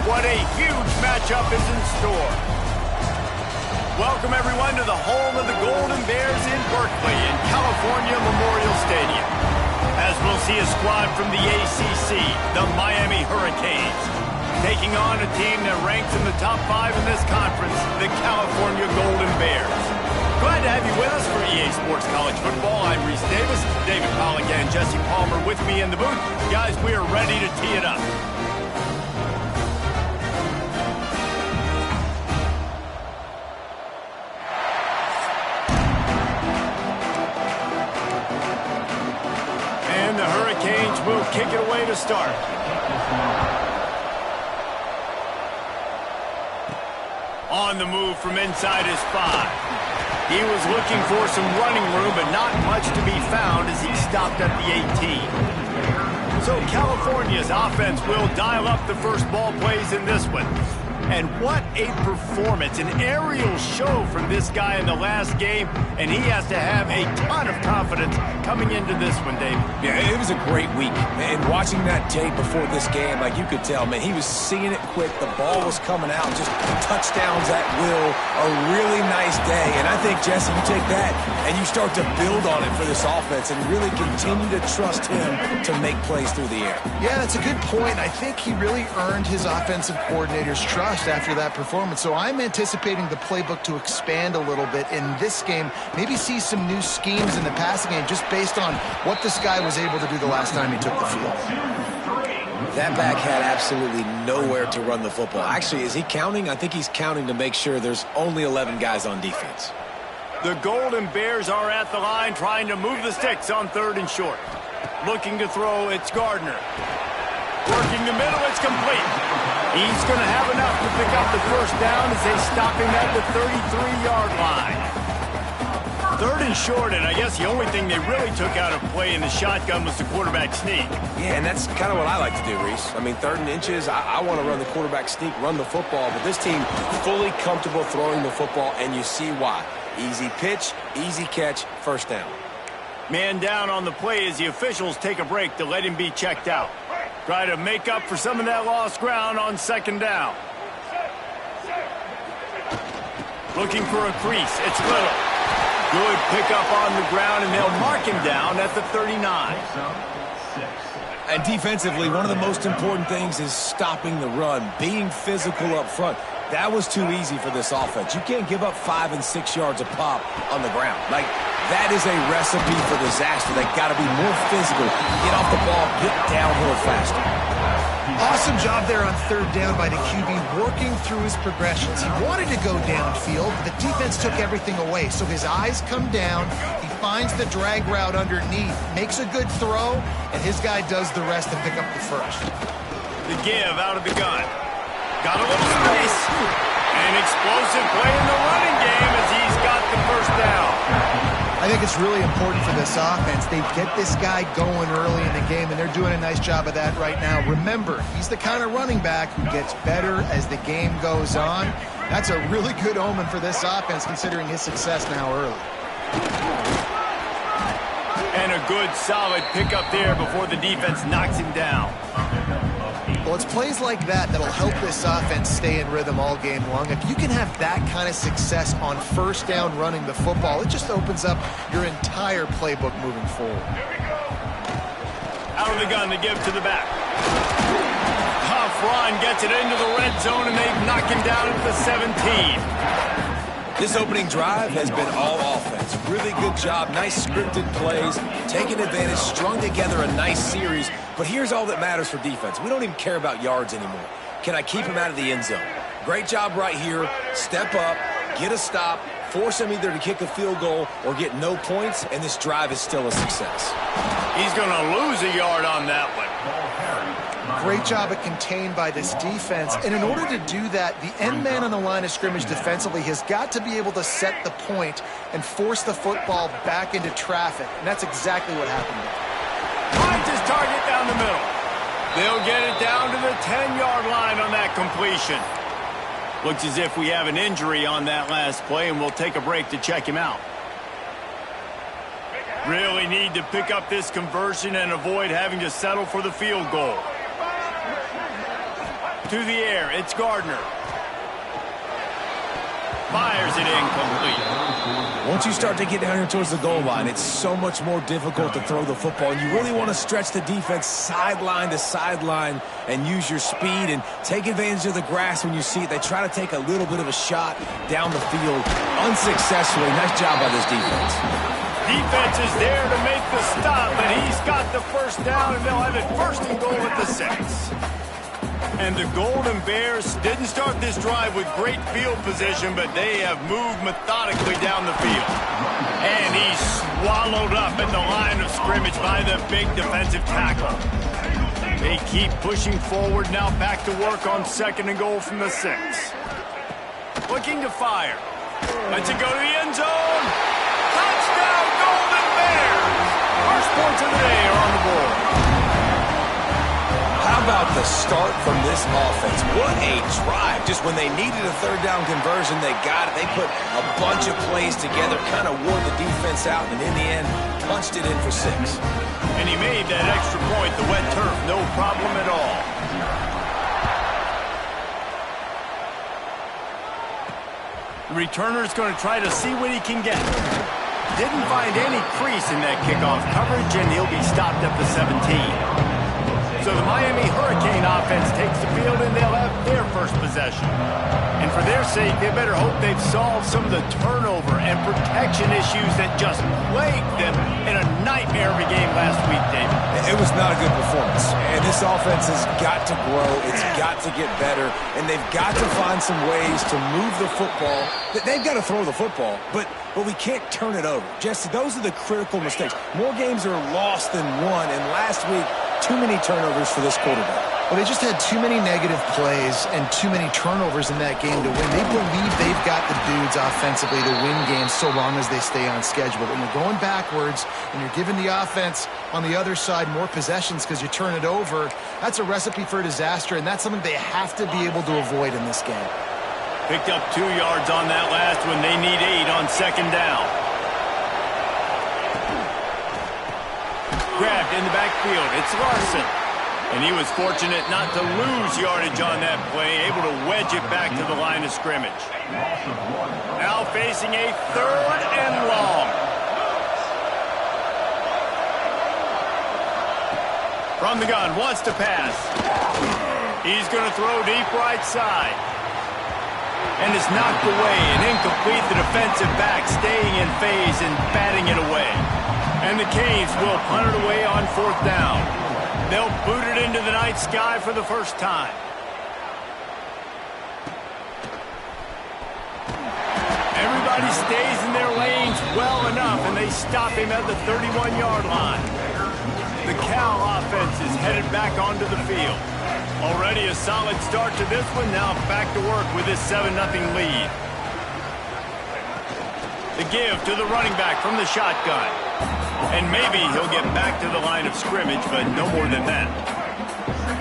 What a huge matchup is in store. Welcome, everyone, to the home of the Golden Bears in Berkeley in California Memorial Stadium. As we'll see a squad from the ACC, the Miami Hurricanes, taking on a team that ranks in the top 5 in this conference, the California Golden Bears. Glad to have you with us for EA Sports College Football. I'm Reese Davis, David Pollock and Jesse Palmer with me in the booth. Guys, we are ready to tee it up. And the Hurricanes will kick it away to start. On the move from inside his 5. He was looking for some running room, but not much to be found as he stopped at the 18. So California's offense will dial up the first ball plays in this one. And what a performance, an aerial show from this guy in the last game, and he has to have a ton of confidence coming into this one, Dave. Yeah, it was a great week. And watching that tape before this game, like you could tell, man, he was seeing it quick. The ball was coming out, just touchdowns at will. A really nice day. And I think, Jesse, you take that and you start to build on it for this offense and really continue to trust him to make plays through the air. Yeah, that's a good point. I think he really earned his offensive coordinator's trust after that performance. So I'm anticipating the playbook to expand a little bit in this game, maybe see some new schemes in the passing game just based on what this guy was able to do the last time he took the field. That back had absolutely nowhere to run the football. Actually, is he counting? I think he's counting to make sure there's only 11 guys on defense. The Golden Bears are at the line trying to move the sticks on 3rd and short. Looking to throw, it's Gardner. Working the middle, it's complete. He's going to have enough to pick up the first down as they stop him at the 33-yard line. 3rd and short, and I guess the only thing they really took out of play in the shotgun was the quarterback sneak. Yeah, and that's kind of what I like to do, Reese. I mean, 3rd and inches, I want to run the quarterback sneak, run the football, but this team fully comfortable throwing the football, and you see why. Easy pitch, easy catch, first down. Man down on the play as the officials take a break to let him be checked out. Try to make up for some of that lost ground on 2nd down. Looking for a crease. It's Little. Good pickup on the ground, and they'll mark him down at the 39. And defensively, one of the most important things is stopping the run, being physical up front. That was too easy for this offense. You can't give up 5 and 6 yards a pop on the ground. Like, that is a recipe for disaster. They got to be more physical, get off the ball, get downhill faster. Awesome job there on 3rd down by the QB, working through his progressions. He wanted to go downfield, but the defense took everything away. So his eyes come down, he finds the drag route underneath, makes a good throw, and his guy does the rest to pick up the first. The give out of the gun. Got a little space. An explosive play in the running game as he's got the first down. I think it's really important for this offense. They get this guy going early in the game, and they're doing a nice job of that right now. Remember, he's the kind of running back who gets better as the game goes on. That's a really good omen for this offense, considering his success now early. And a good, solid pickup there before the defense knocks him down. Well, it's plays like that that'll help this offense stay in rhythm all game long. If you can have that kind of success on 1st down running the football, it just opens up your entire playbook moving forward. Out of the gun to give to the back. Tough run gets it into the red zone, and they've knocked him down at the 17. This opening drive has been all offense. Really good job, nice scripted plays, taking advantage, strung together a nice series. But here's all that matters for defense. We don't even care about yards anymore. Can I keep him out of the end zone? Great job right here. Step up, get a stop, force him either to kick a field goal or get no points, and this drive is still a success. He's going to lose a yard on that one. Great job at contained by this defense. And in order to do that, the end man on the line of scrimmage defensively has got to be able to set the point and force the football back into traffic. And that's exactly what happened there. Finds his target down the middle. They'll get it down to the 10-yard line on that completion. Looks as if we have an injury on that last play, and we'll take a break to check him out. Really need to pick up this conversion and avoid having to settle for the field goal. through the air. It's Gardner. Fires it incomplete. Once you start to get down here towards the goal line, it's so much more difficult to throw the football. And you really want to stretch the defense sideline to sideline and use your speed and take advantage of the grass when you see it. They try to take a little bit of a shot down the field unsuccessfully. Nice job by this defense. Defense is there to make the stop, and he's got the first down, and they'll have it first and goal at the 6. And the Golden Bears didn't start this drive with great field position, but they have moved methodically down the field. And he's swallowed up at the line of scrimmage by the big defensive tackle. They keep pushing forward, now back to work on 2nd and goal from the 6. Looking to fire. Lets it go to the end zone. Touchdown, Golden Bears! First points of the day are on the board. How about the start from this offense? What a drive. Just when they needed a 3rd down conversion, they got it. They put a bunch of plays together, kind of wore the defense out, and in the end, punched it in for 6. And he made that extra point, the wet turf, no problem at all. The returner's going to try to see what he can get. Didn't find any crease in that kickoff coverage, and he'll be stopped at the 17. So the Miami Hurricane offense takes the field, and they'll have their first possession. And for their sake, they better hope they've solved some of the turnover and protection issues that just plagued them in a nightmare of a game last week, David. It was not a good performance. And this offense has got to grow. It's got to get better. And they've got to find some ways to move the football. They've got to throw the football, but we can't turn it over. Jesse, those are the critical mistakes. More games are lost than won, and last week, too many turnovers for this quarterback. Well, they just had too many negative plays and too many turnovers in that game to win. They believe they've got the dudes offensively to win games so long as they stay on schedule. But when you're going backwards and you're giving the offense on the other side more possessions because you turn it over, that's a recipe for disaster, and that's something they have to be able to avoid in this game. Picked up 2 yards on that last one. They need 8 on 2nd down. Grabbed in the backfield. It's Larson. And he was fortunate not to lose yardage on that play, able to wedge it back to the line of scrimmage. Now facing a 3rd and long. From the gun, wants to pass. He's going to throw deep right side. And it's knocked away and incomplete. The defensive back staying in phase and batting it away. And the Canes will punt it away on 4th down. They'll boot it into the night sky for the first time. Everybody stays in their lanes well enough, and they stop him at the 31-yard line. The Cal offense is headed back onto the field. Already a solid start to this one. Now back to work with this 7-0 lead. The give to the running back from the shotgun. And maybe he'll get back to the line of scrimmage, but no more than that.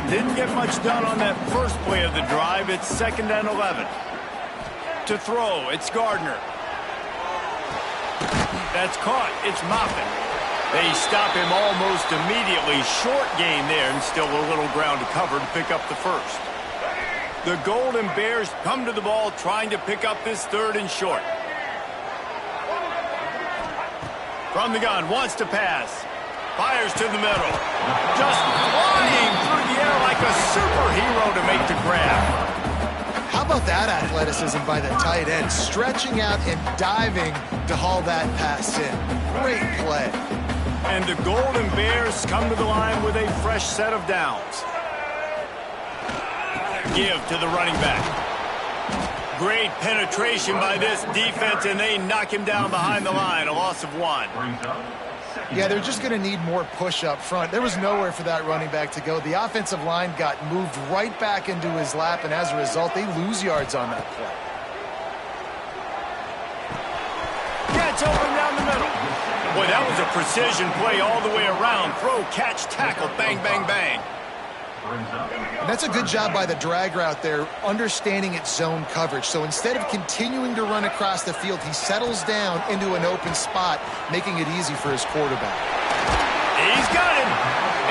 Didn't get much done on that first play of the drive. It's 2nd and 11. To throw, it's Gardner. That's caught. It's Moffitt. They stop him almost immediately. Short gain there, and still a little ground to cover to pick up the first. The Golden Bears come to the ball trying to pick up this 3rd and short. From the gun, wants to pass. Fires to the middle. Just flying through the air like a superhero to make the grab. How about that athleticism by the tight end? Stretching out and diving to haul that pass in. Great play. And the Golden Bears come to the line with a fresh set of downs. Give to the running back. Great penetration by this defense, and they knock him down behind the line. A loss of 1. Yeah, they're just going to need more push up front. There was nowhere for that running back to go. The offensive line got moved right back into his lap, and as a result, they lose yards on that play. Gets open down the middle. Boy, that was a precision play all the way around. Throw, catch, tackle, bang, bang, bang. And that's a good job by the drag route there, understanding its zone coverage. So instead of continuing to run across the field, he settles down into an open spot, making it easy for his quarterback. He's got him.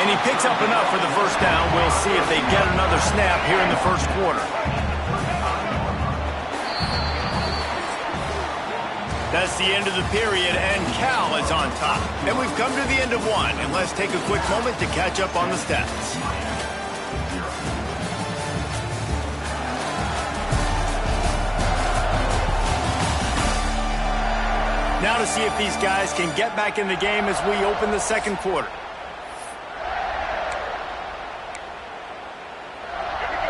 And he picks up enough for the first down. We'll see if they get another snap here in the first quarter. That's the end of the period, and Cal is on top. And we've come to the end of one, and let's take a quick moment to catch up on the stats. Now to see if these guys can get back in the game as we open the second quarter.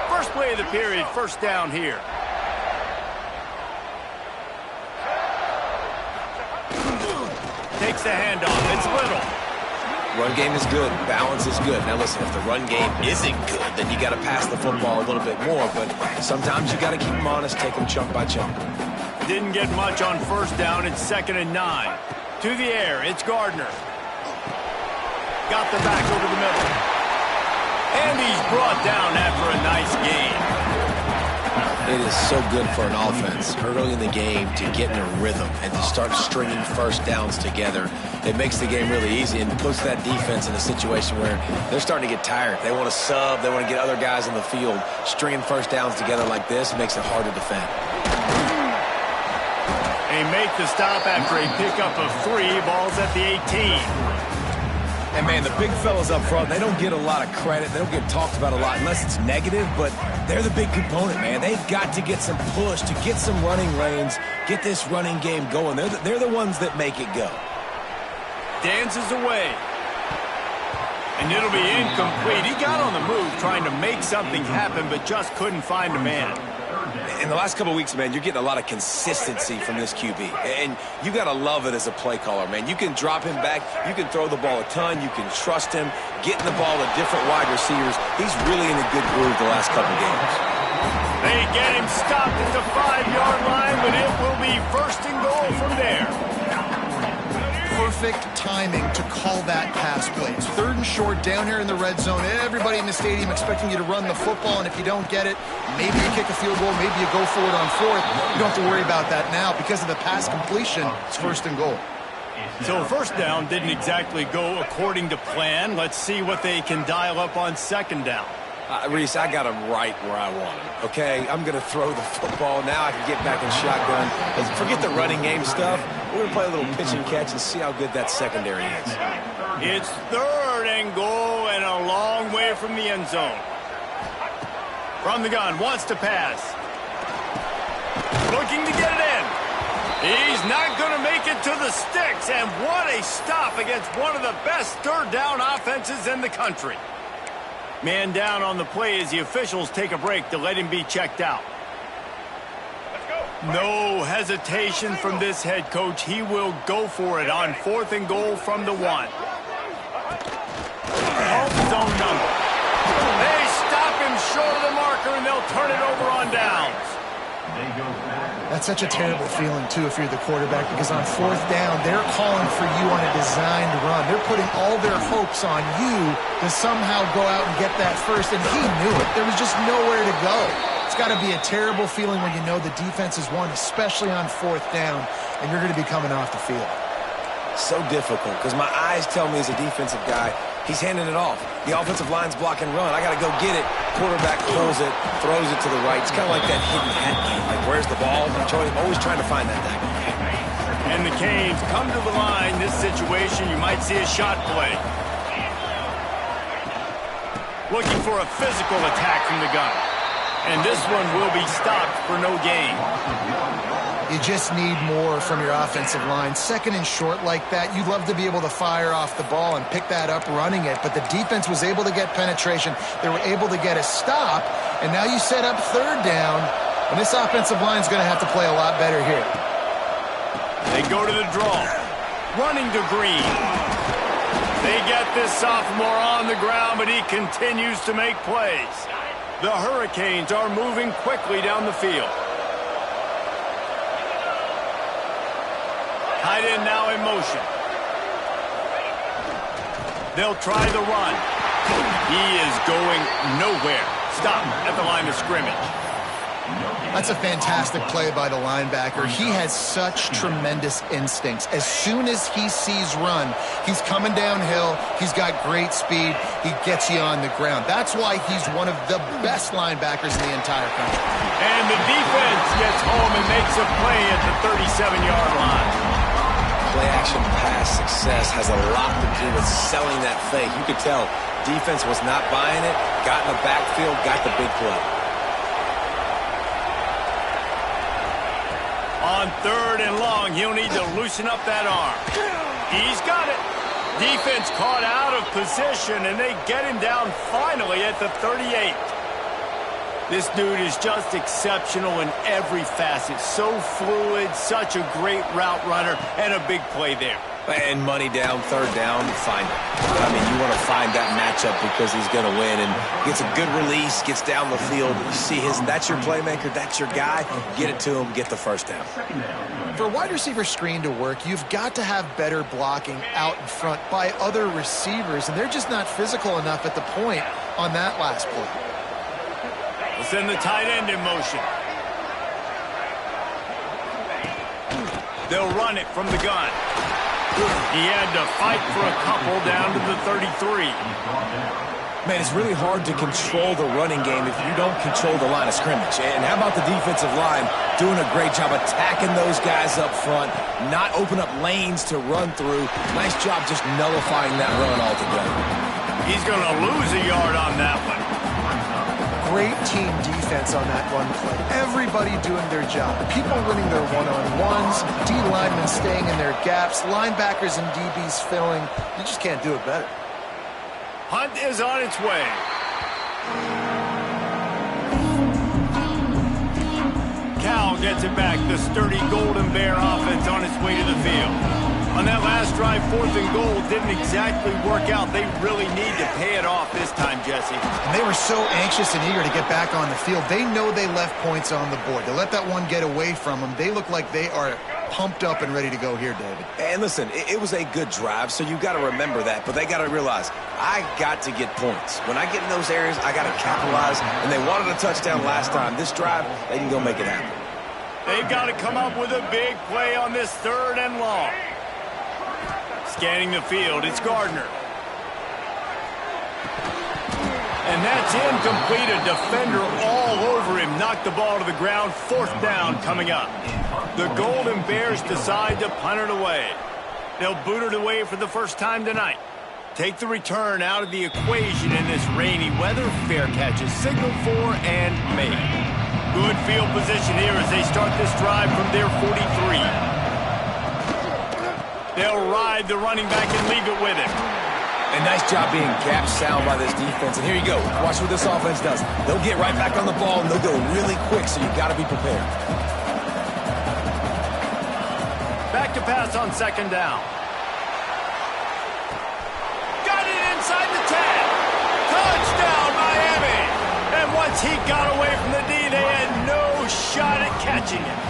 First play of the period, first down here. Takes the handoff. It's Little. Run game is good. Balance is good. Now listen, if the run game isn't good, then you got to pass the football a little bit more. But sometimes you got to keep them honest, take them chunk by chunk. Didn't get much on first down. It's 2nd and 9. To the air, it's Gardner. Got the back over the middle. And he's brought down after a nice gain. It is so good for an offense early in the game to get in a rhythm and to start stringing first downs together. It makes the game really easy and puts that defense in a situation where they're starting to get tired. They want to sub. They want to get other guys on the field. Stringing first downs together like this makes it hard to defend. They make the stop after a pickup of 3. Ball's at the 18. And, man, the big fellas up front, they don't get a lot of credit. They don't get talked about a lot unless it's negative, but they're the big component, man. They've got to get some push, to get some running lanes, get this running game going. They're the ones that make it go. Dances away. And it'll be incomplete. He got on the move trying to make something happen, but just couldn't find a man. In the last couple of weeks, man, you're getting a lot of consistency from this QB. And you got to love it as a play caller, man. You can drop him back. You can throw the ball a ton. You can trust him. Getting the ball to different wide receivers. He's really in a good groove the last couple of games. They get him stopped at the 5-yard line, but it will be 1st and goal from there. Perfect timing to call that pass play. It's 3rd and short down here in the red zone. Everybody in the stadium expecting you to run the football, and if you don't get it, maybe you kick a field goal, maybe you go for it on 4th. You don't have to worry about that now. Because of the pass completion, it's 1st and goal. So first down didn't exactly go according to plan. Let's see what they can dial up on 2nd down. Reese, I got him right where I want him, okay? I'm going to throw the football. Now I can get back in shotgun. Forget the running game stuff. We're going to play a little pitch and catch and see how good that secondary is. It's 3rd and goal and a long way from the end zone. From the gun, wants to pass. Looking to get it in. He's not going to make it to the sticks, and what a stop against one of the best 3rd down offenses in the country. Man down on the play as the officials take a break to let him be checked out. No hesitation from this head coach. He will go for it on 4th and goal from the 1. Home zone number. They stop him short of the marker, and they'll turn it over on downs. That's such a terrible feeling, too, if you're the quarterback, because on 4th down, they're calling for you on a designed run. They're putting all their hopes on you to somehow go out and get that first, and he knew it. There was just nowhere to go. It's got to be a terrible feeling when you know the defense has won, especially on 4th down, and you're going to be coming off the field. So difficult, because my eyes tell me as a defensive guy, he's handing it off. The offensive line's block and run. I got to go get it. Quarterback pulls it, throws it to the right. It's kind of like that hidden hat game. Like, where's the ball? I'm always trying to find that guy. And the Canes come to the line. This situation, you might see a shot play. Looking for a physical attack from the gun. And this one will be stopped for no gain. You just need more from your offensive line. 2nd and short like that, you'd love to be able to fire off the ball and pick that up running it, but the defense was able to get penetration. They were able to get a stop, and now you set up 3rd down, and this offensive line is going to have to play a lot better here. They go to the draw. Running to Green. They get this sophomore on the ground, but he continues to make plays. The Hurricanes are moving quickly down the field. Tight end now in motion. They'll try the run. He is going nowhere. Stop at the line of scrimmage. That's a fantastic play by the linebacker. He has such tremendous instincts. As soon as he sees run, he's coming downhill. He's got great speed. He gets you on the ground. That's why he's one of the best linebackers in the entire country. And the defense gets home and makes a play at the 37-yard line. Play-action pass success has a lot to do with selling that fake. You could tell defense was not buying it, got in the backfield, got the big play. On 3rd and long, he'll need to loosen up that arm. He's got it. Defense caught out of position, and they get him down finally at the 38. This dude is just exceptional in every facet. So fluid, such a great route runner, and a big play there. And money down, 3rd down, find it. I mean, you want to find that matchup because he's going to win and gets a good release, gets down the field. You see that's your playmaker, that's your guy. Get it to him, get the 1st down. For a wide receiver screen to work, you've got to have better blocking out in front by other receivers, and they're just not physical enough at the point on that last play. We'll send the tight end in motion. They'll run it from the gun. He had to fight for a couple down to the 33. Man, it's really hard to control the running game if you don't control the line of scrimmage. And how about the defensive line doing a great job attacking those guys up front, not open up lanes to run through. Nice job just nullifying that run altogether. He's going to lose a yard on that one. Great team defense on that run play. Everybody doing their job. People winning their one-on-ones, D linemen staying in their gaps, linebackers and DBs filling. You just can't do it better. Hunt is on its way. Cal gets it back. The sturdy Golden Bear offense on its way to the field. On that last drive, 4th and goal didn't exactly work out. They really need to pay it off this time, Jesse. And they were so anxious and eager to get back on the field. They know they left points on the board. To let that one get away from them, they look like they are pumped up and ready to go here, David. And listen, it was a good drive, so you got to remember that. But they got to realize, I got to get points. When I get in those areas, I got to capitalize. And they wanted a touchdown last time. This drive, they can go make it happen. They've got to come up with a big play on this 3rd and long. Scanning the field, it's Gardner. And that's incomplete. A defender all over him. Knocked the ball to the ground. 4th down coming up. The Golden Bears decide to punt it away. They'll boot it away for the first time tonight. Take the return out of the equation in this rainy weather. Fair catch is signaled for and made. Good field position here as they start this drive from their 43. They'll ride the running back and leave it with him. And nice job being gap sound by this defense. And here you go. Watch what this offense does. They'll get right back on the ball, and they'll go really quick, so you've got to be prepared. Back to pass on 2nd down. Got it inside the 10. Touchdown, Miami. And once he got away from the D, they had no shot at catching it.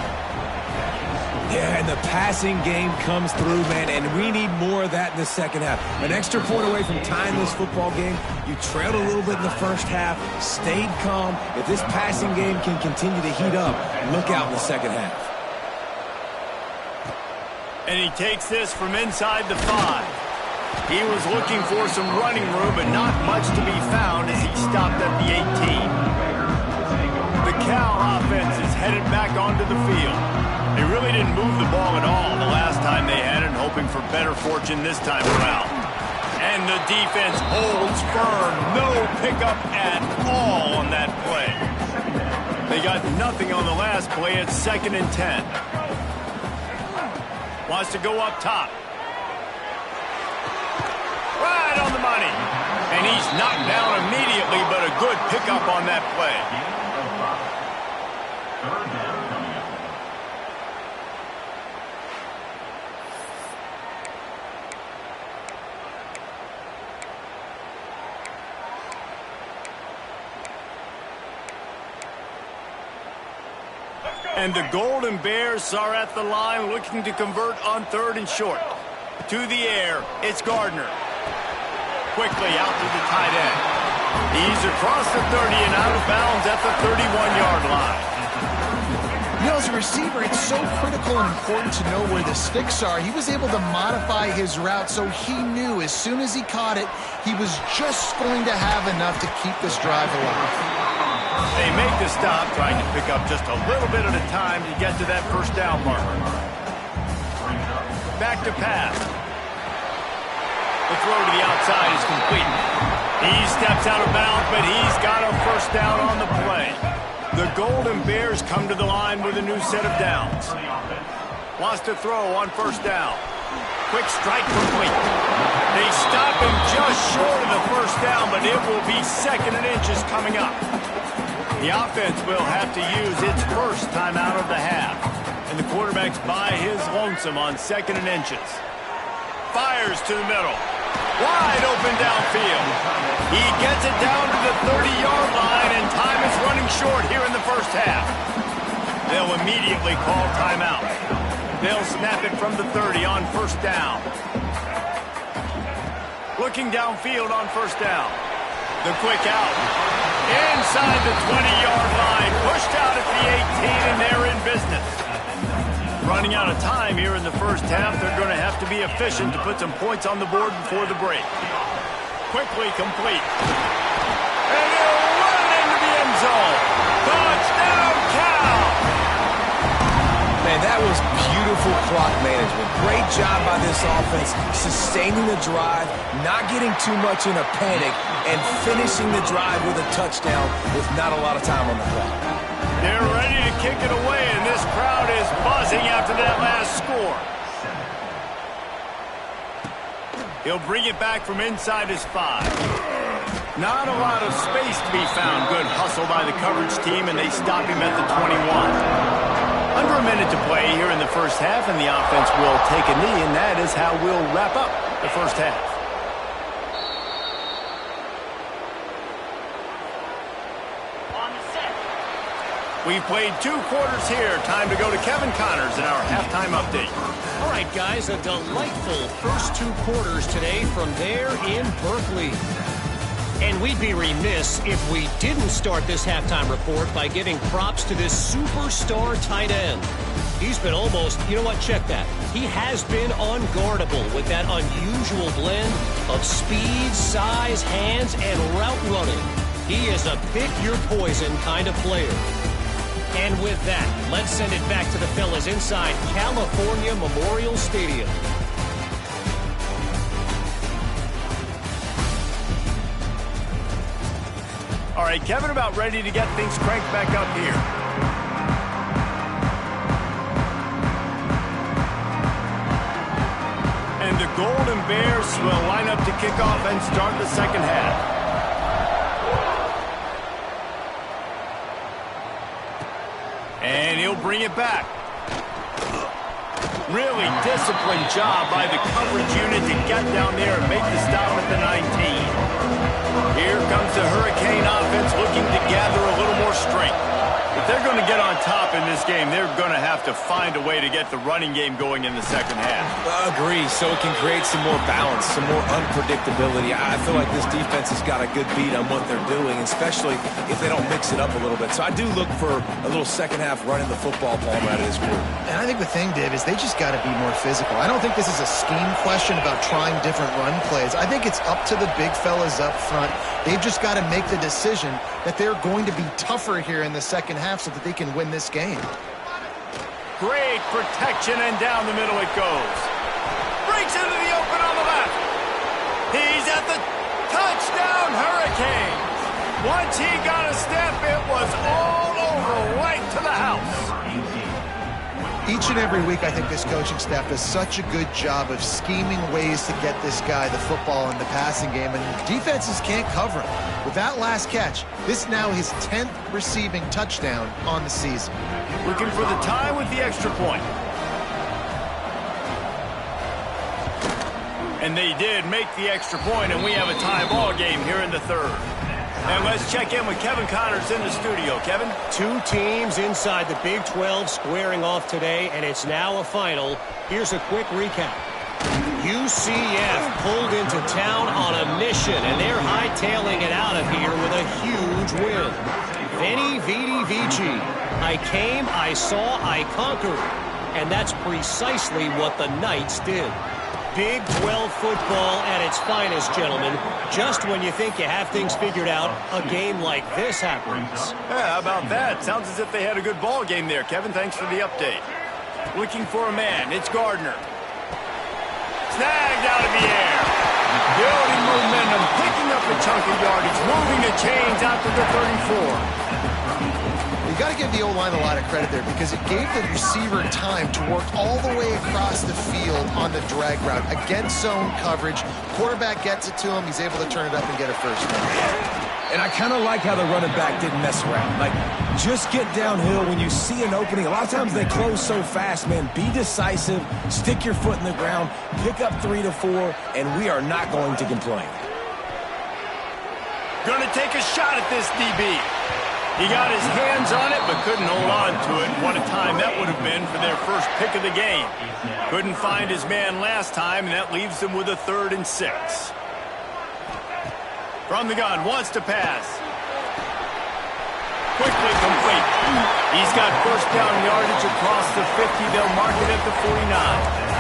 Yeah, and the passing game comes through, man, and we need more of that in the 2nd half. An extra point away from tying this football game. You trailed a little bit in the 1st half, stayed calm. If this passing game can continue to heat up, look out in the 2nd half. And he takes this from inside the 5. He was looking for some running room, but not much to be found as he stopped at the 18. The Cal offense is headed back onto the field. They really didn't move the ball at all the last time they had it, hoping for better fortune this time around. And the defense holds firm. No pickup at all on that play. They got nothing on the last play at 2nd and 10. Wants to go up top. Right on the money. And he's knocked down immediately, but a good pickup on that play. And the Golden Bears are at the line looking to convert on 3rd and short. To the air, it's Gardner. Quickly out to the tight end. He's across the 30 and out of bounds at the 31-yard line. receiver, it's so critical and important to know where the sticks are. He was able to modify his route so he knew as soon as he caught it, he was just going to have enough to keep this drive alive. They make the stop, trying to pick up just a little bit at a time to get to that first down marker. Back to pass. The throw to the outside is complete. He steps out of bounds, but he's got a first down on the play. The Golden Bears come to the line with a new set of downs. Wants to throw on first down. Quick strike complete. They stop him just short of the first down, but it will be 2nd and inches coming up. The offense will have to use its first timeout of the half. And the quarterback's by his lonesome on 2nd and inches. Fires to the middle. Wide open downfield. He gets it down to the 30-yard line, and time is running short here in the first half. They'll immediately call timeout. They'll snap it from the 30 on first down. Looking downfield on first down. The quick out. Inside the 20-yard line. Pushed out at the 18, and they're in business. Running out of time here in the first half. They're going to have to be efficient to put some points on the board before the break. Quickly complete. And he'll run into the end zone. Touchdown, Cal! Man, that was beautiful clock management. Great job by this offense, sustaining the drive, not getting too much in a panic, and finishing the drive with a touchdown with not a lot of time on the clock. They're ready to kick it away, and this crowd is buzzing after that last score. He'll bring it back from inside his 5. Not a lot of space to be found. Good hustle by the coverage team, and they stop him at the 21. Under a minute to play here in the first half, and the offense will take a knee, and that is how we'll wrap up the first half. We've played 2 quarters here. Time to go to Kevin Connors in our halftime update. All right, guys, a delightful first 2 quarters today from there in Berkeley. And we'd be remiss if we didn't start this halftime report by giving props to this superstar tight end. He's been almost, you know what, check that. He has been unguardable with that unusual blend of speed, size, hands, and route running. He is a pick-your-poison kind of player. And with that, let's send it back to the fellas inside California Memorial Stadium. All right, Kevin, about ready to get things cranked back up here. And the Golden Bears will line up to kick off and start the second half. And he'll bring it back. Really disciplined job by the coverage unit to get down there and make the stop at the 19. Here comes the Hurricane offense looking to gather a little more strength. If they're going to get on top in this game, they're going to have to find a way to get the running game going in the second half. Agree, so it can create some more balance, some more unpredictability. I feel like this defense has got a good beat on what they're doing, especially if they don't mix it up a little bit. So I do look for a little second half running the football ball out of this group. And I think the thing, Dave, is they just got to be more physical. I don't think this is a scheme question about trying different run plays. I think it's up to the big fellas up front. They've just got to make the decision that they're going to be tougher here in the second half so that they can win this game. Great protection, and down the middle it goes. Breaks into the open on the left. He's at the touchdown Hurricanes. Once he got a step, it was all over, right to the house. Each and every week, I think this coaching staff does such a good job of scheming ways to get this guy the football in the passing game, and defenses can't cover him. With that last catch, this is now his 10th receiving touchdown on the season. Looking for the tie with the extra point. And they did make the extra point, and we have a tie ball game here in the third. And let's check in with Kevin Connors in the studio. Kevin? 2 teams inside the Big 12 squaring off today, and it's now a final. Here's a quick recap. UCF pulled into town on a mission, and they're hightailing it out of here with a huge win. Veni, Vidi, Vici. I came, I saw, I conquered. And that's precisely what the Knights did. Big 12 football at its finest, gentlemen. Just when you think you have things figured out, a game like this happens. Yeah, how about that? Sounds as if they had a good ball game there, Kevin. Thanks for the update. Looking for a man. It's Gardner. Snagged out of the air. Building momentum, picking up a chunk of yardage, moving the chains out to the 34. You got to give the O-line a lot of credit there because it gave the receiver time to work all the way across the field on the drag route against zone coverage. Quarterback gets it to him. He's able to turn it up and get a first down. And I kind of like how the running back didn't mess around. Like, just get downhill when you see an opening. A lot of times they close so fast, man. Be decisive, stick your foot in the ground, pick up 3 to 4, and we are not going to complain. Gonna take a shot at this DB. He got his hands on it, but couldn't hold on to it. What a time that would have been for their first pick of the game. Couldn't find his man last time, and that leaves them with a 3rd and 6. From the gun, wants to pass. Quickly complete. He's got first down yardage across the 50. They'll mark it at the 49.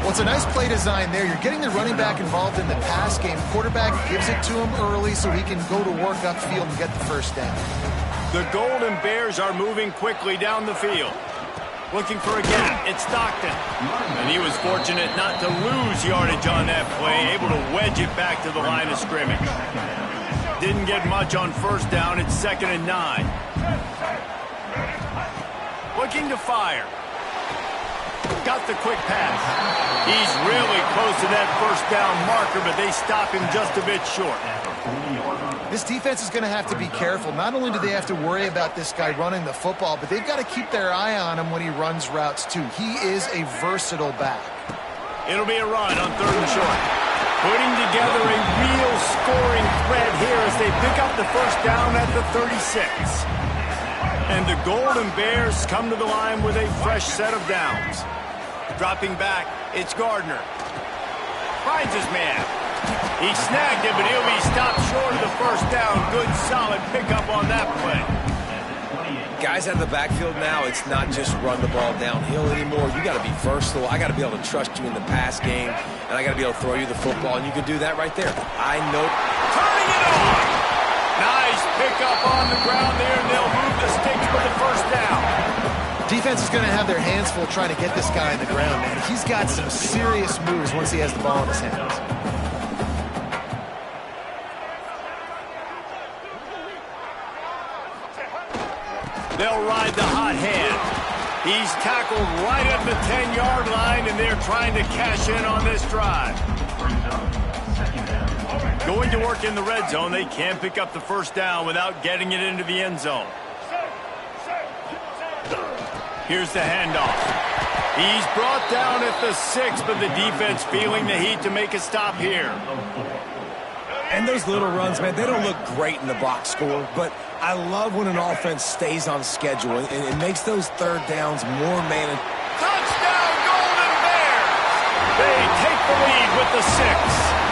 Well, it's a nice play design there. You're getting the running back involved in the pass game. Quarterback gives it to him early so he can go to work upfield and get the first down. The Golden Bears are moving quickly down the field. Looking for a gap. It's Stockton. And he was fortunate not to lose yardage on that play, able to wedge it back to the line of scrimmage. Didn't get much on first down. It's 2nd and 9. Looking to fire. Got the quick pass. He's really close to that first down marker, but they stop him just a bit short. This defense is going to have to be careful. Not only do they have to worry about this guy running the football, but they've got to keep their eye on him when he runs routes too. He is a versatile back. It'll be a run on 3rd and short. Putting together a real scoring thread here as they pick up the first down at the 36. And the Golden Bears come to the line with a fresh set of downs. Dropping back, it's Gardner. Finds his man. He snagged it, but he'll be stopped short of the first down. Good, solid pickup on that play. Guys out of the backfield now, it's not just run the ball downhill anymore. You got to be versatile. I got to be able to trust you in the pass game, and I got to be able to throw you the football, and you can do that right there. I know. Turning it on. Nice pickup on the ground there, and they'll move the sticks for the first down. Defense is going to have their hands full trying to get this guy on the ground, man. He's got some serious moves once he has the ball in his hands. They'll ride the hot hand. He's tackled right at the 10-yard line, and they're trying to cash in on this drive. Going to work in the red zone. They can't pick up the first down without getting it into the end zone. Here's the handoff. He's brought down at the 6, but the defense feeling the heat to make a stop here. And those little runs, man, they don't look great in the box score, but I love when an offense stays on schedule and it makes those 3rd downs more manageable. Touchdown, Golden Bears! They take the lead with the 6.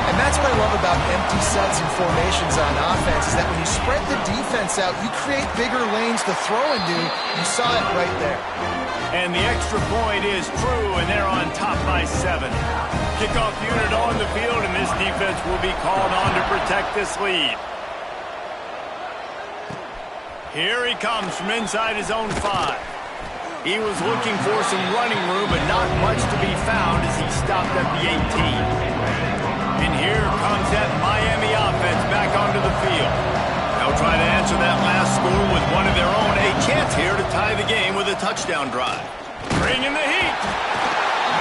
And that's what I love about empty sets and formations on offense is that when you spread the defense out, you create bigger lanes to throw into. You saw it right there. And the extra point is true, and they're on top by 7. Kickoff unit on the field, and this defense will be called on to protect this lead. Here he comes from inside his own 5. He was looking for some running room, but not much to be found as he stopped at the 18. And here comes that Miami offense back onto the field. They'll try to answer that last score with one of their own. A chance here to tie the game with a touchdown drive. Bringing the heat.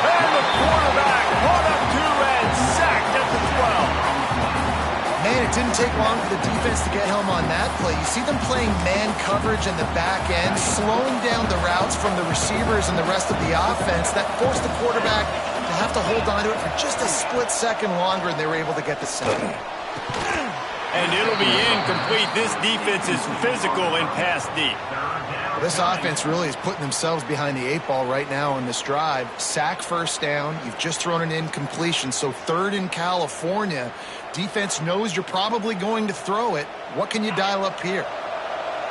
And the quarterback brought up 2 and sacked at the 12. Man, it didn't take long for the defense to get home on that play. You see them playing man coverage in the back end, slowing down the routes from the receivers and the rest of the offense. That forced the quarterback to have to hold on to it for just a split second longer, and they were able to get the sack. And it'll be incomplete. This defense is physical and pass deep. This offense really is putting themselves behind the 8 ball right now on this drive. Sack first down. You've just thrown an incompletion, so 3rd in California. Defense knows you're probably going to throw it. What can you dial up here?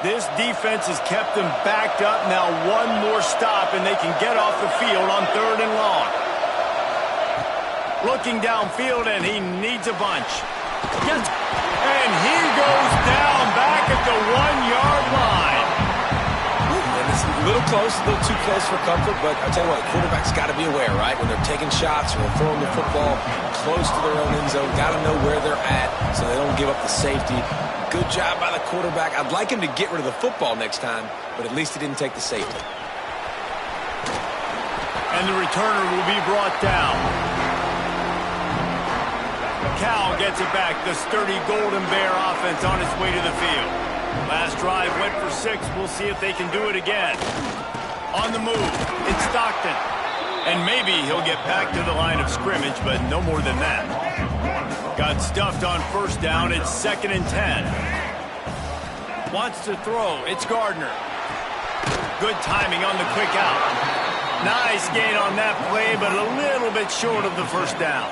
This defense has kept them backed up. Now one more stop, and they can get off the field on 3rd and long. Looking downfield, and he needs a bunch. And he goes down back at the 1-yard line. It's a little close, a little too close for comfort, but I'll tell you what, quarterback's got to be aware, right? When they're taking shots or throwing the football close to their own end zone, got to know where they're at so they don't give up the safety. Good job by the quarterback. I'd like him to get rid of the football next time, but at least he didn't take the safety. And the returner will be brought down. Cal gets it back. The sturdy Golden Bear offense on its way to the field. Last drive went for 6. We'll see if they can do it again. On the move, it's Stockton. And maybe he'll get back to the line of scrimmage, but no more than that. Got stuffed on 1st down. It's 2nd and 10. Wants to throw. It's Gardner. Good timing on the quick out. Nice gain on that play, but a little bit short of the 1st down.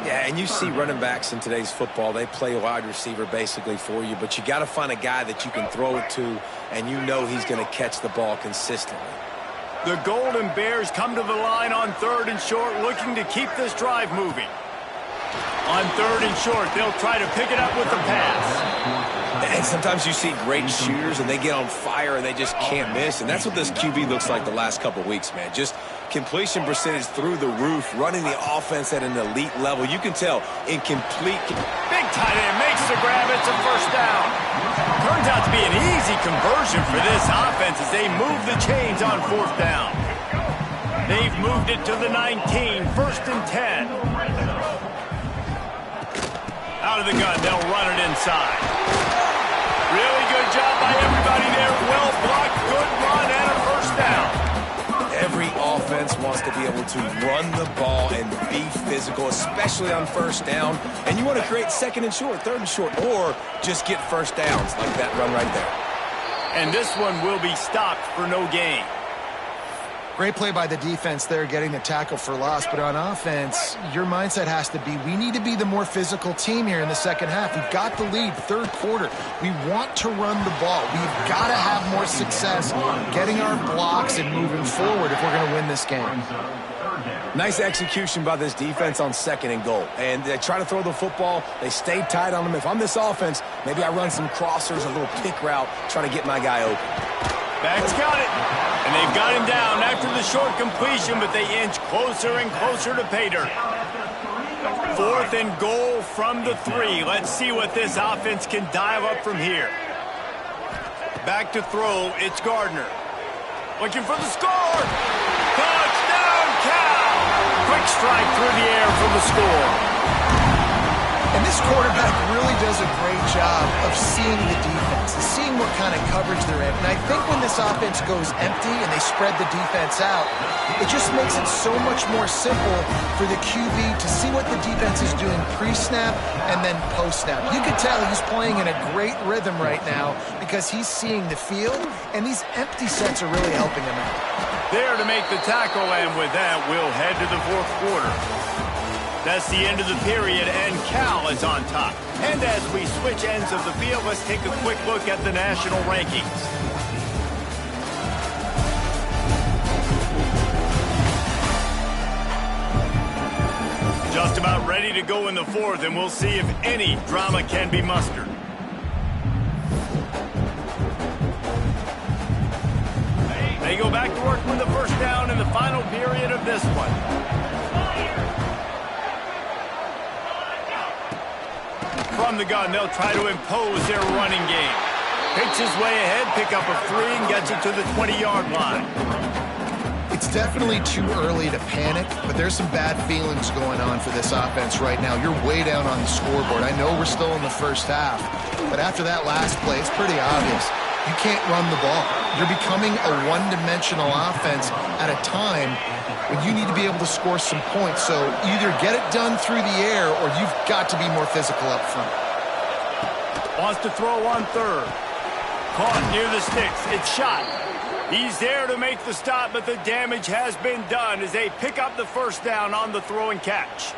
Yeah, and you see running backs in today's football, they play wide receiver basically for you, but you got to find a guy that you can throw it to, and you know he's going to catch the ball consistently. The Golden Bears come to the line on 3rd and short, looking to keep this drive moving. On 3rd and short, they'll try to pick it up with the pass. And sometimes you see great shooters, and they get on fire, and they just can't miss. And that's what this QB looks like the last couple of weeks, man. Just completion percentage through the roof, running the offense at an elite level. You can tell in complete... Big tight end makes the grab. It's a 1st down. Turns out to be an easy conversion for this offense as they move the chains on 4th down. They've moved it to the 19, 1st and 10. Out of the gun, they'll run it inside. Really good job by everybody there. Well blocked, good run, and a 1st down. Every offense wants to be able to run the ball and be physical, especially on 1st down. And you want to create 2nd and short, 3rd and short, or just get 1st downs like that run right there. And this one will be stopped for no gain. Great play by the defense there, getting the tackle for loss. But on offense, your mindset has to be, we need to be the more physical team here in the 2nd half. We've got the lead, 3rd quarter. We want to run the ball. We've got to have more success getting our blocks and moving forward if we're going to win this game. Nice execution by this defense on 2nd and goal. And they try to throw the football. They stay tight on them. If I'm this offense, maybe I run some crossers, a little pick route, try to get my guy open. Back's got it. And they've got him down after the short completion, but they inch closer and closer to pay dirt. 4th and goal from the 3. Let's see what this offense can dial up from here. Back to throw. It's Gardner. Looking for the score. Touchdown, Cal. Quick strike through the air for the score. And this quarterback really does a great job of seeing the defense, seeing what kind of coverage they're in. And I think when this offense goes empty and they spread the defense out, it just makes it so much more simple for the QB to see what the defense is doing pre-snap and then post-snap. You can tell he's playing in a great rhythm right now because he's seeing the field, and these empty sets are really helping him out. There to make the tackle, and with that, we'll head to the 4th quarter. That's the end of the period, and Cal is on top. And as we switch ends of the field, let's take a quick look at the national rankings. Just about ready to go in the 4th, and we'll see if any drama can be mustered. They go back to work with the 1st down in the final period of this one. From the gun, they'll try to impose their running game. Picks his way ahead, pick up a 3, and gets it to the 20-yard line. It's definitely too early to panic, but there's some bad feelings going on for this offense right now. You're way down on the scoreboard. I know we're still in the 1st half, but after that last play, it's pretty obvious. You can't run the ball. You're becoming a one-dimensional offense at a time when you need to be able to score some points. So either get it done through the air or you've got to be more physical up front. Wants to throw on third. Caught near the sticks. It's shot. He's there to make the stop, but the damage has been done as they pick up the first down on the throw and catch.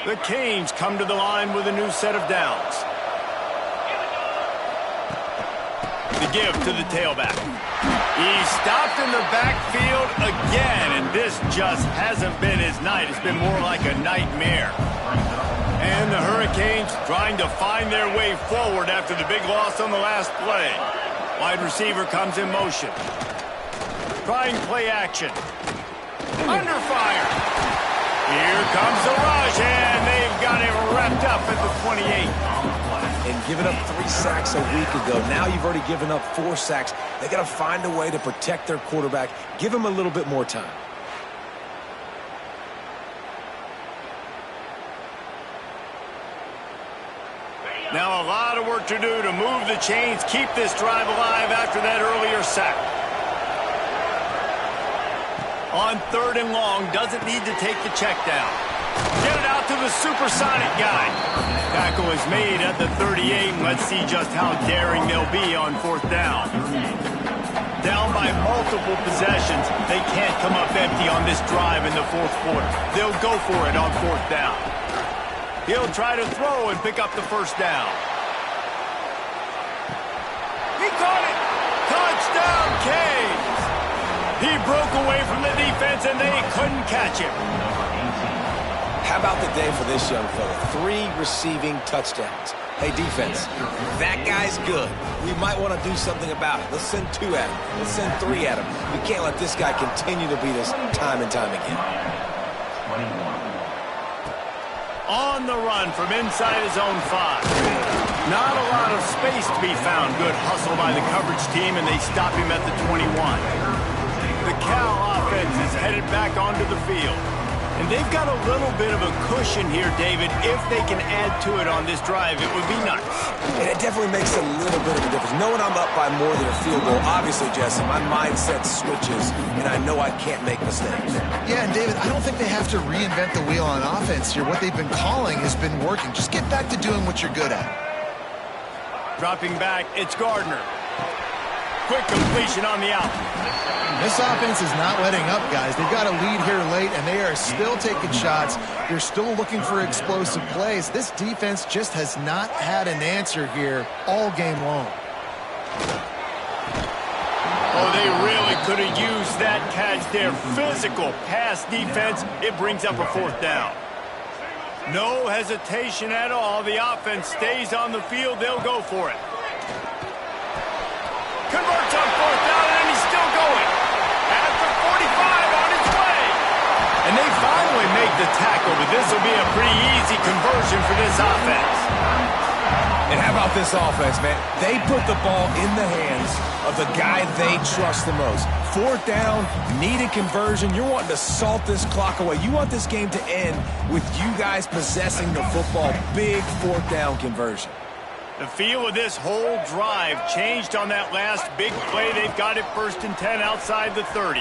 The Canes come to the line with a new set of downs. The give to the tailback. He's stopped in the backfield again, and this just hasn't been his night. It's been more like a nightmare. And the Hurricanes trying to find their way forward after the big loss on the last play. Wide receiver comes in motion. Trying play action. Under fire. Here comes the rush, and they've got it wrapped up at the 28. And giving up 3 sacks a week ago. Now you've already given up 4 sacks. They got to find a way to protect their quarterback. Give him a little bit more time. Now a lot of work to do to move the chains, keep this drive alive after that earlier sack. On 3rd and long, doesn't need to take the check down. Get it out to the supersonic guy. Tackle is made at the 38, and let's see just how daring they'll be on 4th down. Down by multiple possessions, they can't come up empty on this drive in the 4th quarter. They'll go for it on 4th down. He'll try to throw and pick up the first down. He caught it! Touchdown, Canes! He broke away from the defense, and they couldn't catch him. How about the day for this young fella? 3 receiving touchdowns. Hey, defense, that guy's good. We might want to do something about it. Let's send 2 at him. Let's send 3 at him. We can't let this guy continue to beat us time and time again. On the run from inside his own 5. Not a lot of space to be found. Good hustle by the coverage team, and they stop him at the 21. The Cal offense is headed back onto the field. And they've got a little bit of a cushion here, David. If they can add to it on this drive, it would be nice. And it definitely makes a little bit of a difference. Knowing I'm up by more than a field goal, obviously, Jesse, my mindset switches, and I know I can't make mistakes. Yeah, and David, I don't think they have to reinvent the wheel on offense here. What they've been calling has been working. Just get back to doing what you're good at. Dropping back, it's Gardner. Quick completion on the out. This offense is not letting up, guys. They've got a lead here late, and they are still taking shots. They're still looking for explosive plays. This defense just has not had an answer here all game long. Oh, they really could have used that catch there. Physical pass defense. It brings up a 4th down. No hesitation at all. The offense stays on the field. They'll go for it. Converts on 4th down, and he's still going. At the 45 on its way. And they finally make the tackle, but this will be a pretty easy conversion for this offense. And how about this offense, man? They put the ball in the hands of the guy they trust the most. 4th down, needed conversion. You're wanting to salt this clock away. You want this game to end with you guys possessing the football. Big 4th down conversion. The feel of this whole drive changed on that last big play. They've got it 1st and 10 outside the 30.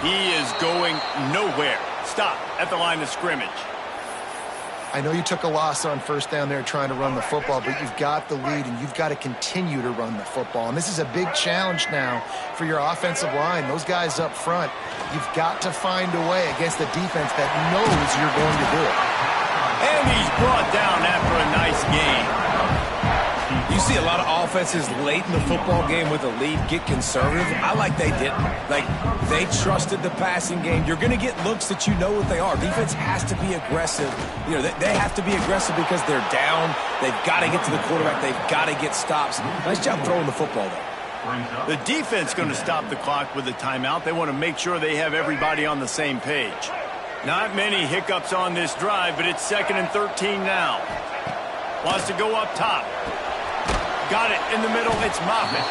He is going nowhere. Stop at the line of scrimmage. I know you took a loss on 1st down there trying to run the football, but you've got the lead, and you've got to continue to run the football. And this is a big challenge now for your offensive line. Those guys up front, you've got to find a way against a defense that knows you're going to do it. And he's brought down after a nice game. You see a lot of offenses late in the football game with a lead get conservative. I like they didn't. Like, they trusted the passing game. You're going to get looks that you know what they are. Defense has to be aggressive. You know, they have to be aggressive because they're down. They've got to get to the quarterback. They've got to get stops. Nice job throwing the football, though. The defense going to stop the clock with a timeout. They want to make sure they have everybody on the same page. Not many hiccups on this drive, but it's 2nd and 13 now. Wants to go up top. Got it in the middle. It's Moffitt.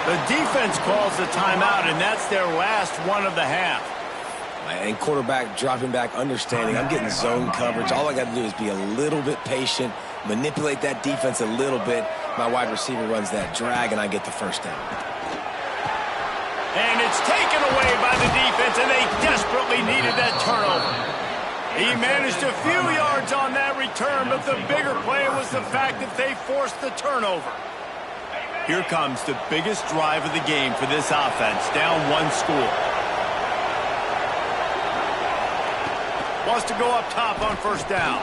The defense calls the timeout, and that's their last one of the half. And quarterback dropping back, understanding. I'm getting zone coverage. All I got to do is be a little bit patient, manipulate that defense a little bit. My wide receiver runs that drag, and I get the 1st down. And it's taken away by the defense, and they desperately needed that turnover. He managed a few yards on that return, but the bigger play was the fact that they forced the turnover. Here comes the biggest drive of the game for this offense, down one score. Wants to go up top on first down.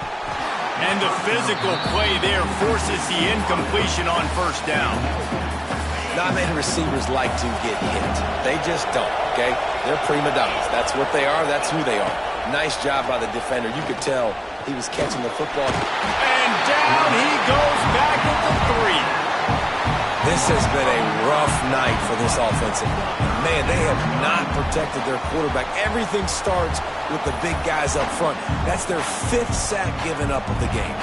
And the physical play there forces the incompletion on first down. Not many receivers like to get hit. They just don't, okay? They're prima donnas. That's what they are. That's who they are. Nice job by the defender. You could tell he was catching the football. And down he goes back at the 3. This has been a rough night for this offensive line. Man, they have not protected their quarterback. Everything starts with the big guys up front. That's their 5th sack given up of the game.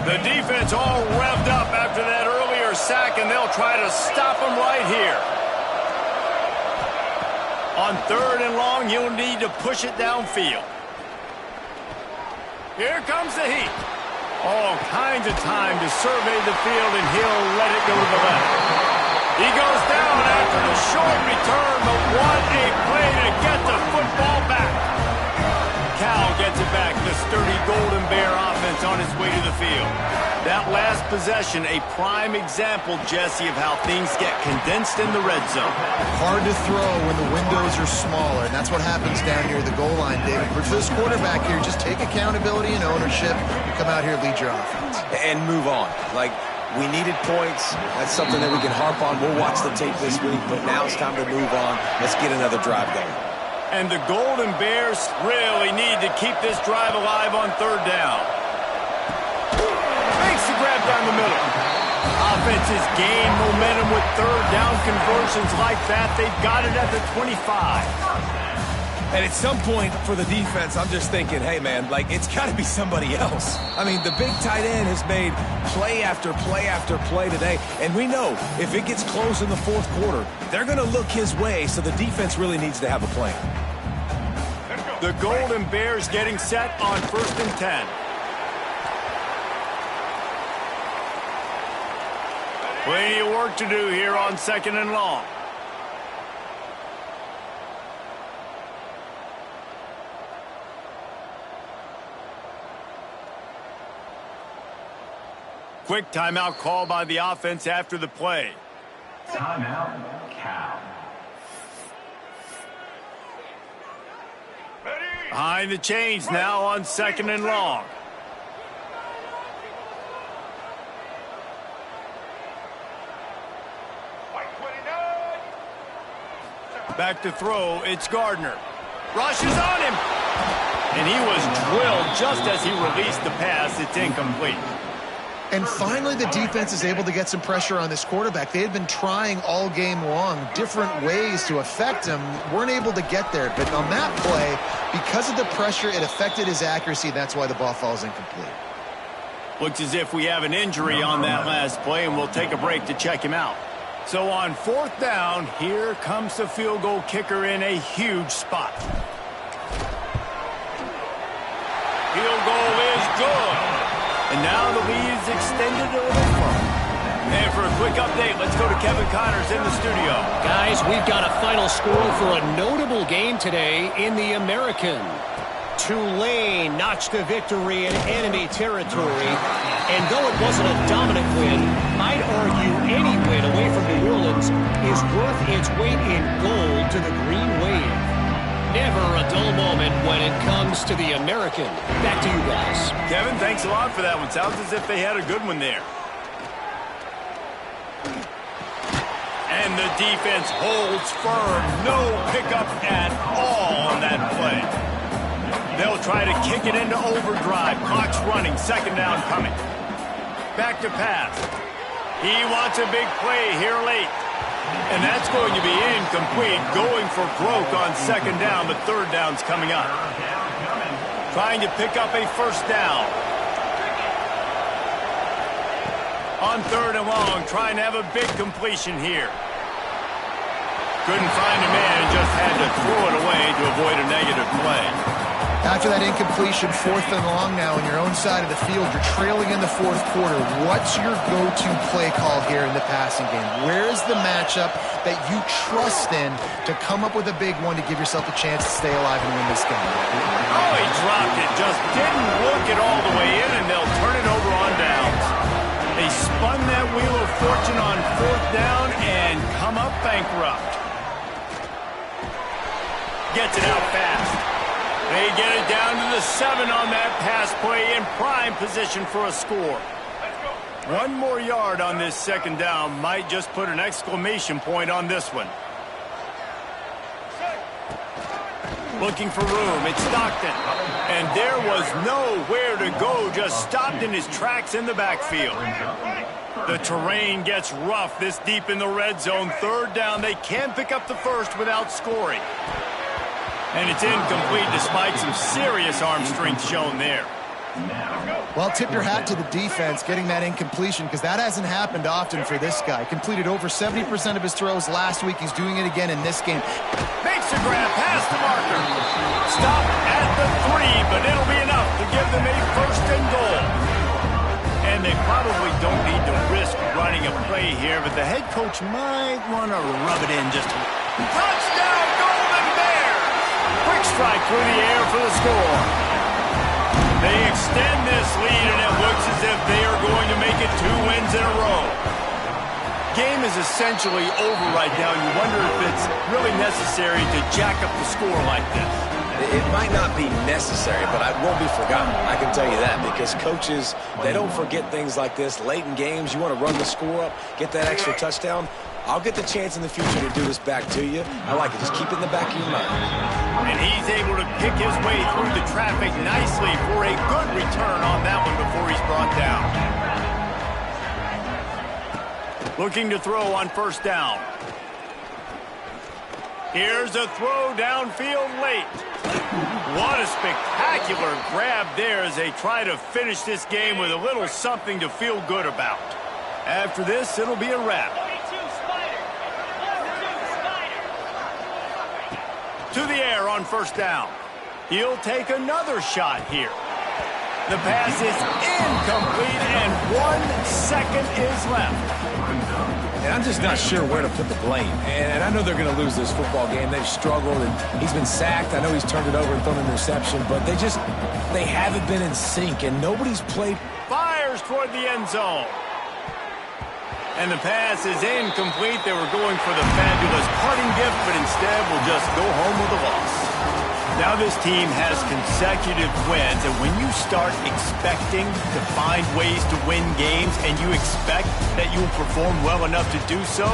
The defense all revved up after that earlier sack, and they'll try to stop him right here. On 3rd and long, you'll need to push it downfield. Here comes the heat. All kinds of time to survey the field, and he'll let it go to the left. He goes down after the short return, but what a play to get the football back. Cal gets it back. The sturdy Golden Bear offense on its way to the field. That last possession, a prime example, Jesse, of how things get condensed in the red zone. Hard to throw when the windows are smaller, and that's what happens down here at the goal line, David. But for this quarterback here, just take accountability and ownership and come out here and lead your offense. And move on. Like, we needed points. That's something that we can harp on. We'll watch the tape this week, but now it's time to move on. Let's get another drive going. And the Golden Bears really need to keep this drive alive on 3rd down. Makes the grab down the middle. Offenses gain momentum with 3rd down conversions like that. They've got it at the 25. And at some point for the defense, I'm just thinking, hey, man, like, it's got to be somebody else. I mean, the big tight end has made play after play after play today. And we know if it gets close in the 4th quarter, they're going to look his way, so the defense really needs to have a plan. The Golden Bears getting set on 1st and 10. Plenty of work to do here on 2nd and long. Quick timeout call by the offense after the play. Timeout, Cal. Behind the chains now on 2nd and long. Back to throw, it's Gardner. Rushes on him. And he was drilled just as he released the pass. It's incomplete. And finally, the defense is able to get some pressure on this quarterback. They had been trying all game long different ways to affect him. Weren't able to get there. But on that play, because of the pressure, it affected his accuracy. That's why the ball falls incomplete. Looks as if we have an injury on that last play, and we'll take a break to check him out. So on 4th down, here comes the field goal kicker in a huge spot. Field goal is good. And now the lead is extended a little further. And for a quick update, let's go to Kevin Connors in the studio. Guys, we've got a final score for a notable game today in the American. Tulane notched a victory in enemy territory. And though it wasn't a dominant win, I'd argue any win away from New Orleans is worth its weight in gold to the Green Wave. Never a dull moment when it comes to the American. Back to you guys. Kevin, thanks a lot for that one. Sounds as if they had a good one there. And the defense holds firm. No pickup at all on that play. They'll try to kick it into overdrive. Clock's running. 2nd down coming. Back to pass. He wants a big play here late. And that's going to be incomplete. Going for broke on 2nd down, but 3rd down's coming up. Trying to pick up a 1st down. On 3rd and long, trying to have a big completion here. Couldn't find a man and just had to throw it away to avoid a negative play. After that incompletion, 4th and long now on your own side of the field, you're trailing in the 4th quarter. What's your go-to play call here in the passing game? Where's the matchup that you trust in to come up with a big one to give yourself a chance to stay alive and win this game? Oh, he dropped it. Just didn't look it all the way in, and they'll turn it over on downs. They spun that wheel of fortune on 4th down and come up bankrupt. Gets it out fast. They get it down to the 7 on that pass play in prime position for a score. 1 more yard on this 2nd down might just put an exclamation point on this one. Looking for room. It's Stockton. And there was nowhere to go. Just stopped in his tracks in the backfield. The terrain gets rough this deep in the red zone. 3rd down. They can pick up the first without scoring. And it's incomplete despite some serious arm strength shown there. Well, tip your hat to the defense getting that incompletion, because that hasn't happened often for this guy. Completed over 70% of his throws last week. He's doing it again in this game. Makes a grab past the marker. Stop at the 3, but it'll be enough to give them a 1st and goal. And they probably don't need to risk running a play here, but the head coach might want to rub it in just a little. Touchdown, Golden Bears! Quick strike through the air for the score. They extend this lead, and it looks as if they are going to make it 2 wins in a row. Game is essentially over right now. You wonder if it's really necessary to jack up the score like this. It might not be necessary, but it won't be forgotten. I can tell you that, because coaches, they don't forget things like this. Late in games, you want to run the score up, get that extra touchdown. I'll get the chance in the future to do this back to you. I like it. Just keep it in the back of your mind. And he's able to pick his way through the traffic nicely for a good return on that one before he's brought down. Looking to throw on 1st down. Here's a throw downfield late. What a spectacular grab there as they try to finish this game with a little something to feel good about. After this, it'll be a wrap. To the air on 1st down. He'll take another shot here. The pass is incomplete, and 1 second is left. And I'm just not sure where to put the blame. And I know they're going to lose this football game. They've struggled, and he's been sacked. I know he's turned it over and thrown an interception, but they haven't been in sync, and nobody's played. Fires toward the end zone. And the pass is incomplete. They were going for the fabulous parting gift, but instead will just go home with a loss. Now this team has consecutive wins, and when you start expecting to find ways to win games and you expect that you will perform well enough to do so,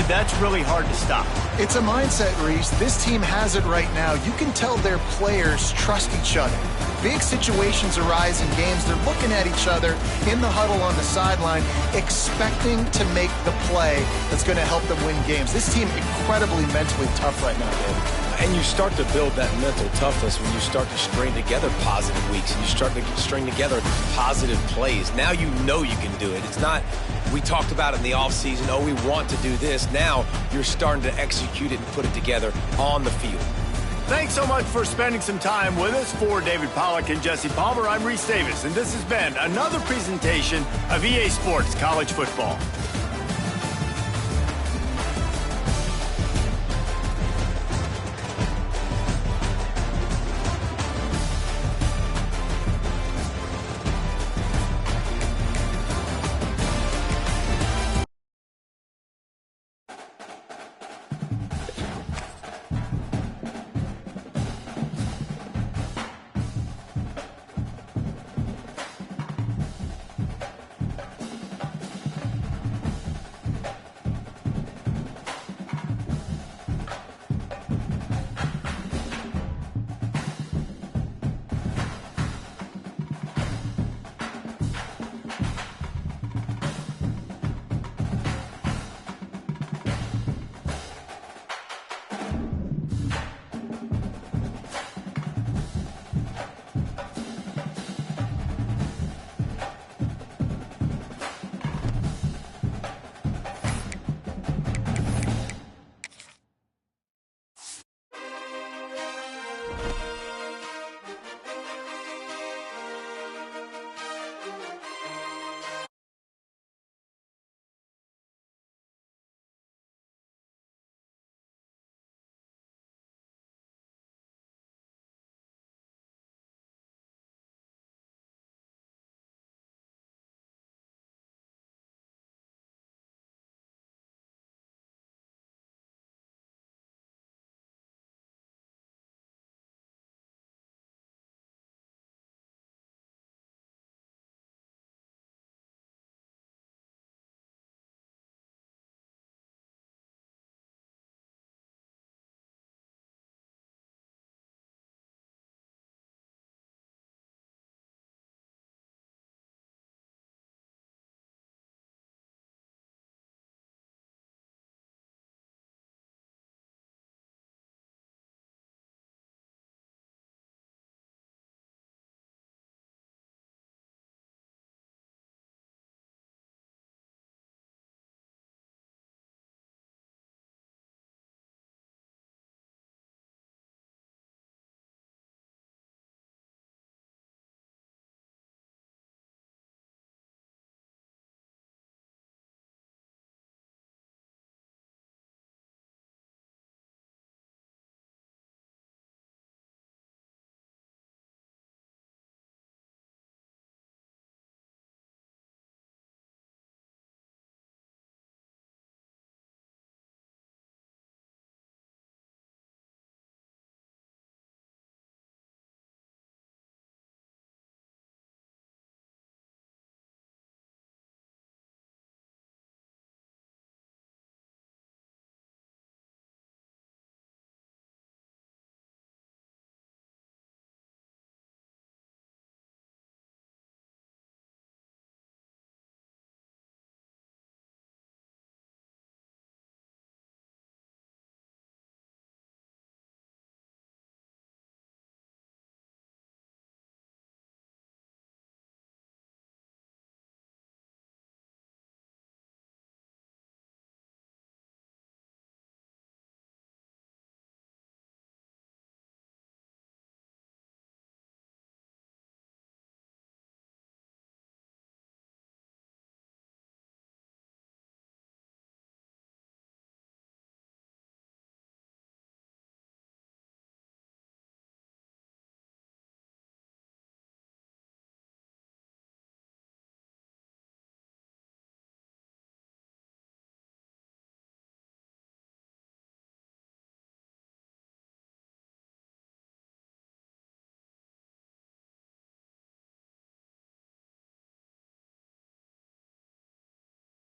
that's really hard to stop. It's a mindset, Reese. This team has it right now. You can tell their players trust each other. Big situations arise in games. They're looking at each other in the huddle on the sideline, expecting to make the play that's going to help them win games. This team incredibly mentally tough right now, David. And you start to build that mental toughness when you start to string together positive weeks and you start to string together positive plays. Now you know you can do it. It's not, we talked about it in the offseason, oh, we want to do this. Now you're starting to execute it and put it together on the field. Thanks so much for spending some time with us. For David Pollack and Jesse Palmer, I'm Reese Davis, and this has been another presentation of EA Sports College Football.